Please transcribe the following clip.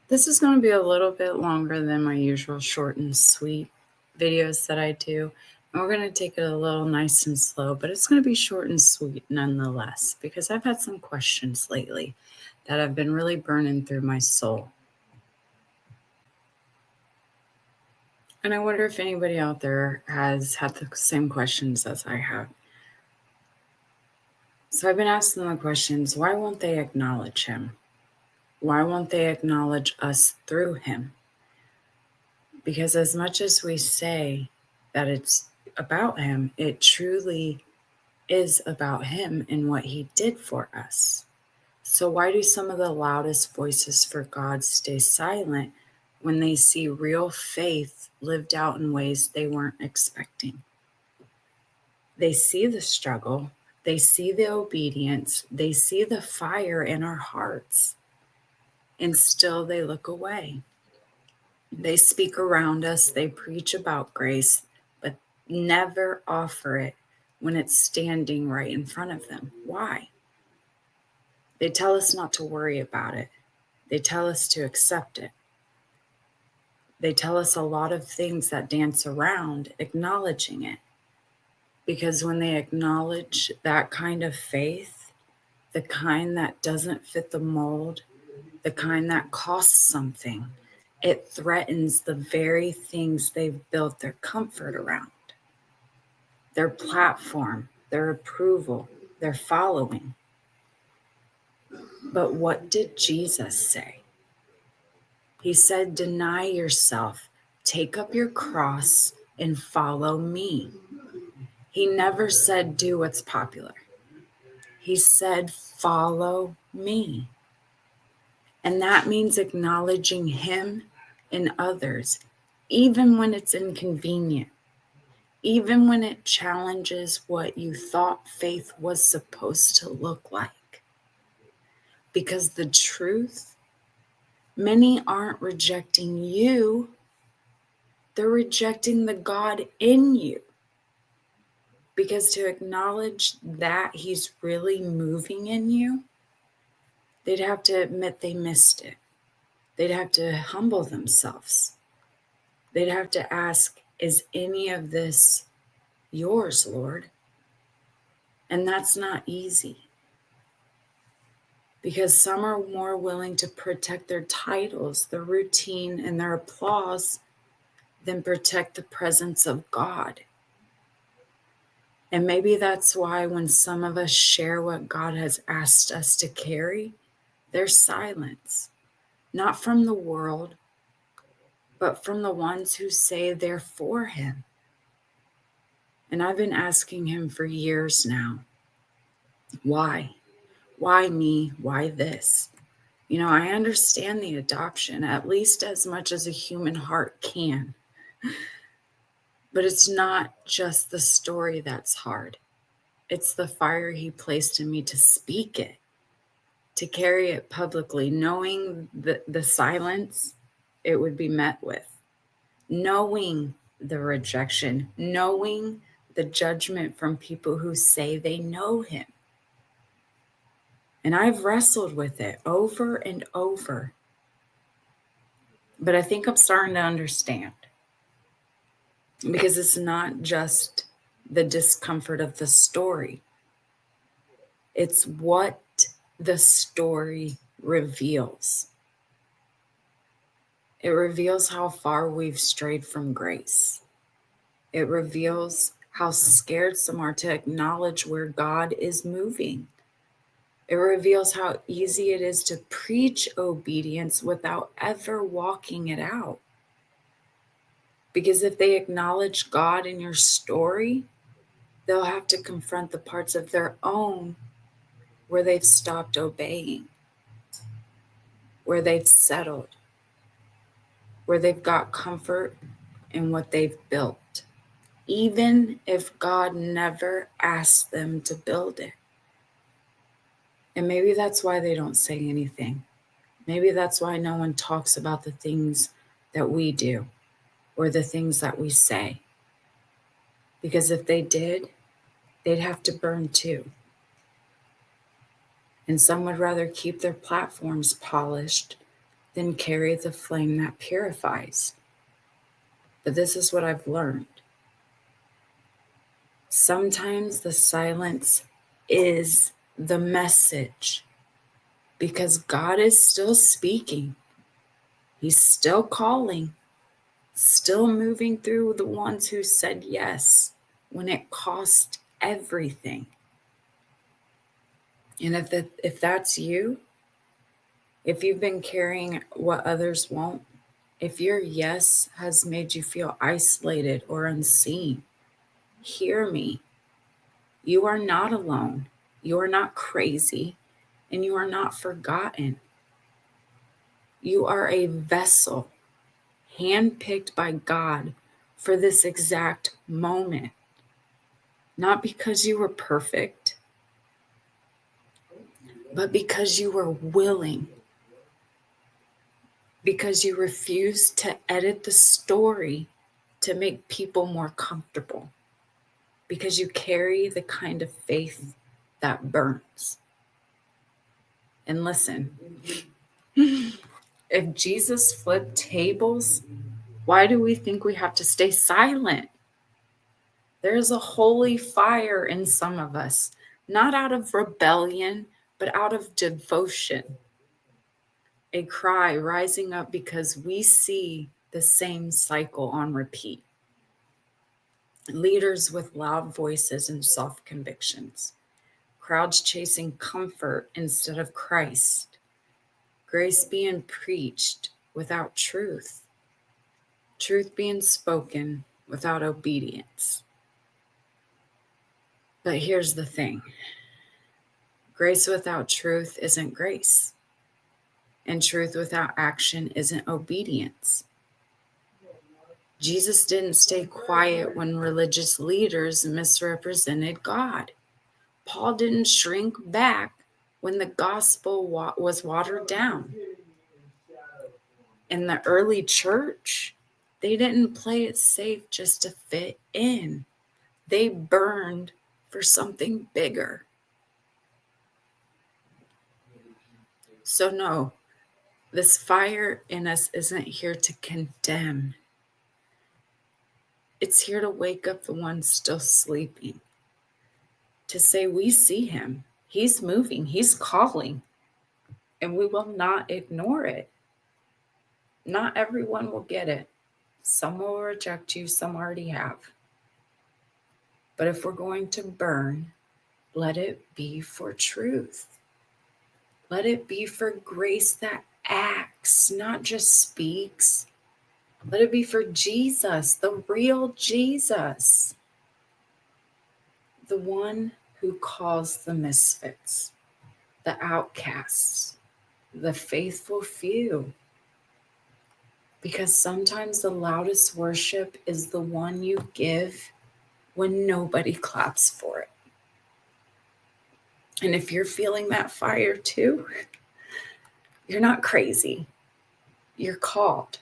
This is going to be a little bit longer than my usual short and sweet videos that I do. And we're going to take it a little nice and slow, but it's going to be short and sweet nonetheless, because I've had some questions lately that have been really burning through my soul. And I wonder if anybody out there has had the same questions as I have. So I've been asking the questions, why won't they acknowledge him? Why won't they acknowledge us through him? Because as much as we say that it's about him, it truly is about him and what he did for us. So why do some of the loudest voices for God stay silent when they see real faith lived out in ways they weren't expecting? They see the struggle, they see the obedience, they see the fire in our hearts, and still they look away. They speak around us, they preach about grace, but never offer it when it's standing right in front of them. Why? They tell us not to worry about it. They tell us to accept it. They tell us a lot of things that dance around acknowledging it. Because when they acknowledge that kind of faith, the kind that doesn't fit the mold, the kind that costs something, it threatens the very things they've built their comfort around, their platform, their approval, their following. But what did Jesus say? He said, deny yourself, take up your cross, and follow me. He never said, do what's popular. He said, follow me. And that means acknowledging him and others, even when it's inconvenient, even when it challenges what you thought faith was supposed to look like. Because the truth, many aren't rejecting you, they're rejecting the God in you. Because to acknowledge that he's really moving in you, they'd have to admit they missed it. They'd have to humble themselves. They'd have to ask, is any of this yours, Lord? And that's not easy. Because some are more willing to protect their titles, their routine, and their applause than protect the presence of God. And maybe that's why when some of us share what God has asked us to carry, there's silence, not from the world, but from the ones who say they're for him. And I've been asking him for years now, why? Why me? Why this? You know, I understand the adoption, at least as much as a human heart can. But it's not just the story that's hard. It's the fire he placed in me to speak it, to carry it publicly, knowing the silence it would be met with, knowing the rejection, knowing the judgment from people who say they know him. And I've wrestled with it over and over. But I think I'm starting to understand. Because it's not just the discomfort of the story, it's what the story reveals. It reveals how far we've strayed from grace. It reveals how scared some are to acknowledge where God is moving. It reveals how easy it is to preach obedience without ever walking it out. Because if they acknowledge God in your story, they'll have to confront the parts of their own where they've stopped obeying, where they've settled, where they've got comfort in what they've built, even if God never asked them to build it. And maybe that's why they don't say anything. Maybe that's why no one talks about the things that we do or the things that we say. Because if they did, they'd have to burn too. And some would rather keep their platforms polished then carry the flame that purifies. But this is what I've learned. Sometimes the silence is the message, because God is still speaking. He's still calling, still moving through the ones who said yes when it cost everything. And if that's you, if you've been carrying what others won't, if your yes has made you feel isolated or unseen, hear me. You are not alone. You are not crazy, and you are not forgotten. You are a vessel handpicked by God for this exact moment. Not because you were perfect, but because you were willing. Because you refused to edit the story to make people more comfortable. Because you carry the kind of faith that burns. And listen, if Jesus flipped tables, why do we think we have to stay silent? There's a holy fire in some of us, not out of rebellion, but out of devotion. A cry rising up because we see the same cycle on repeat. Leaders with loud voices and soft convictions. Crowds chasing comfort instead of Christ. Grace being preached without truth. Truth being spoken without obedience. But here's the thing. Grace without truth isn't grace. And truth without action isn't obedience. Jesus didn't stay quiet when religious leaders misrepresented God. Paul didn't shrink back when the gospel was watered down. In the early church, they didn't play it safe just to fit in. They burned for something bigger. So no, this fire in us isn't here to condemn. It's here to wake up the ones still sleeping. To say we see him. He's moving. He's calling. And we will not ignore it. Not everyone will get it. Some will reject you. Some already have. But if we're going to burn, let it be for truth. Let it be for grace that acts, not just speaks. Let it be for Jesus, the real Jesus. The one who calls the misfits, the outcasts, the faithful few. Because sometimes the loudest worship is the one you give when nobody claps for it. And if you're feeling that fire too, you're not crazy. You're called.